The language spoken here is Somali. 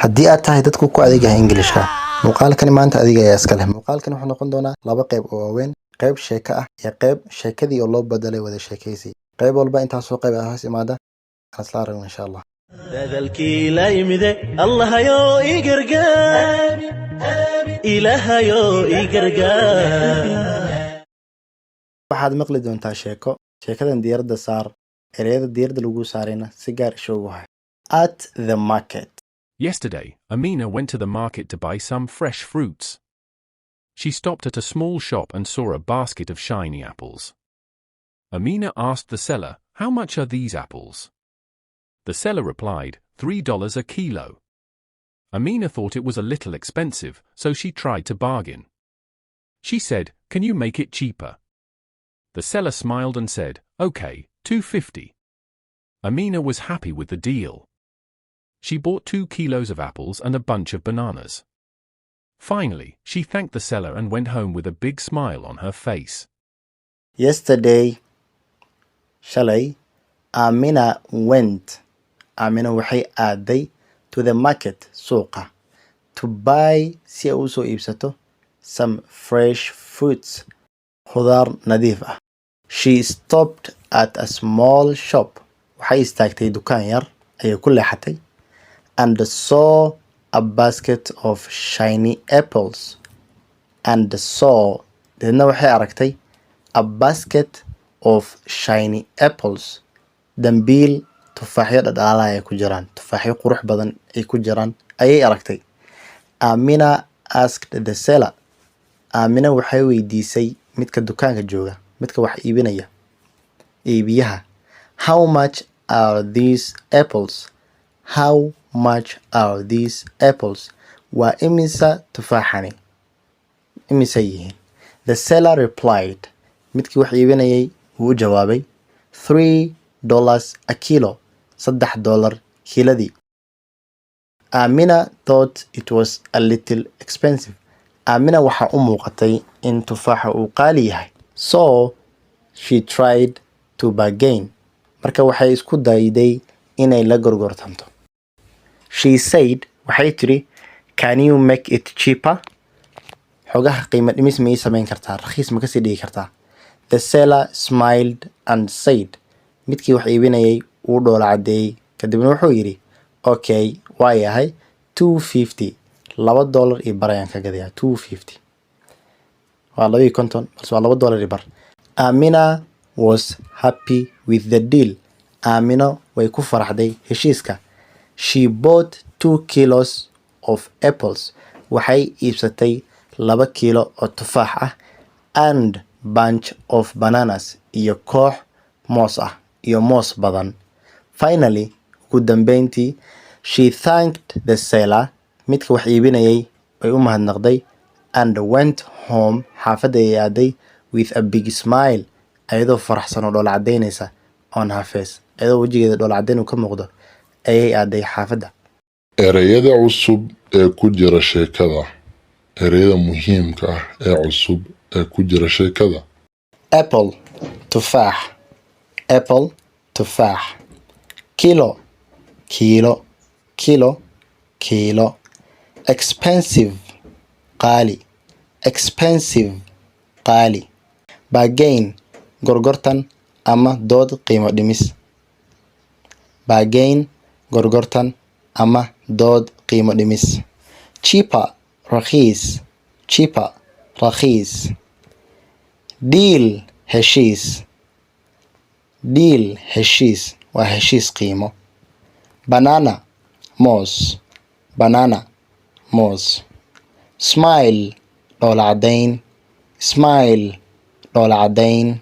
haddii aad tahay dadku ku adeegaya Englishka muuqaalkani maanta adiga ayaa iska leh muuqaalkani wuxuu noqon doonaa laba qayb oo waaweyn qayb sheeko ah iyo qayb sheekadii oo loo bedelay wada sheekaysi qayb walba intaas soo qayb ah hoos imaada asla aragno insha Allah dadalkii la yimide allahayo ii gargaar ilaahayo ii gargaar waxaad maqli doontaa sheekadan diyaarada saar ereyada diyaarada lagu saarayna si gaar ah ugu hay at the market. Yesterday, Amina went to the market to buy some fresh fruits. She stopped at a small shop and saw a basket of shiny apples. Amina asked the seller, "How much are these apples?" The seller replied, $3 a kilo. Amina thought it was a little expensive, so she tried to bargain. She said, "Can you make it cheaper?" The seller smiled and said, "Okay, $2.50." Amina was happy with the deal. She bought 2 kilos of apples and a bunch of bananas. Finally, she thanked the seller and went home with a big smile on her face. Yesterday, shalay, Amina waxay aaday to the market suuqa to buy si ay u soo iibsato some fresh fruits khudaar nadiif ah. She stopped at a small shop. Waxay istaagtay dukaan yar ayay ku leexatay and saw a basket of shiny apples. Then waxay aragtay a basket of shiny apples. Dambiil tufaaxyo dhadhalaya ay ku jiraan, tufaaxyo qurux badan ay ku jiraan ayay aragtay. Amina asked the seller. Amina waxay weydiisay midka dukaanka jooga, midka wax iibiyaha. How much are these apples? How much are these apples? Waa imisa tufaaxani? Imisa yihiin? The seller replied. Midkii wax iibinayay wuu jawaabay $3 a kilo. $3 kiiladii. Amina thought it was a little expensive. Amina waxa u muuqatay in tufaaxa uu qaali yahay. So she tried to bargain. Marka waxay isku dayday inay la gorgortanto. She said, waxay tiri, "Can you make it cheaper?" Xogaha qiimo dhimis ma ii samayn kartaa, raqiis ma ka sii dhigi kartaa. The seller smiled and said, midkii wax iibinayay wuu dhoola cadeeyay kadibna wuxuu yiri, "Okay, waa yahay $2.50. $2 iyo bar ayaan ka gadayaa $2.50. Waa $2.50 balse waa $2 iyo bar." Amina was happy with the deal. Amina way ku faraxday heshiiska. She bought 2 kilos of apples. Waxay iibsatay 2 kilo oo tufaax ah and bunch of bananas iyo koox moos ah iyo moos badan. Finally, ugu dambeyntii, she thanked the seller. Midka wax iibinayay way u mahadnaqday and went home. Xaafadda ay aaday with a big smile. Ayadoo faraxsan oo dhoola cadeynaysa on her face. Ayadoo wajigeeda dhoola cadeyn ka muuqdo ayay aaday xaafadda. ereyada cusub ee ku jira sheekada. ereyada muhiimka ah ee cusub ee ku jira sheekada. Apple, tufaax. Apple, tufaax. Kilo, kilo, kilo, kilo. Expensive, qaali. Expensive, qaali. Bargain, gorgortan ama dood qiimo dhimis. Bargain, gorgortan ama dood qiimo dhimis. Cheaper, raqiis. Cheaper, raqiis. Deal, heshiis. Deal, heshiis. Waa heshiis qiimo. Banana, moos. Banana, moos. Smile, dhoola cadeyn. Smile, dhoola cadeyn.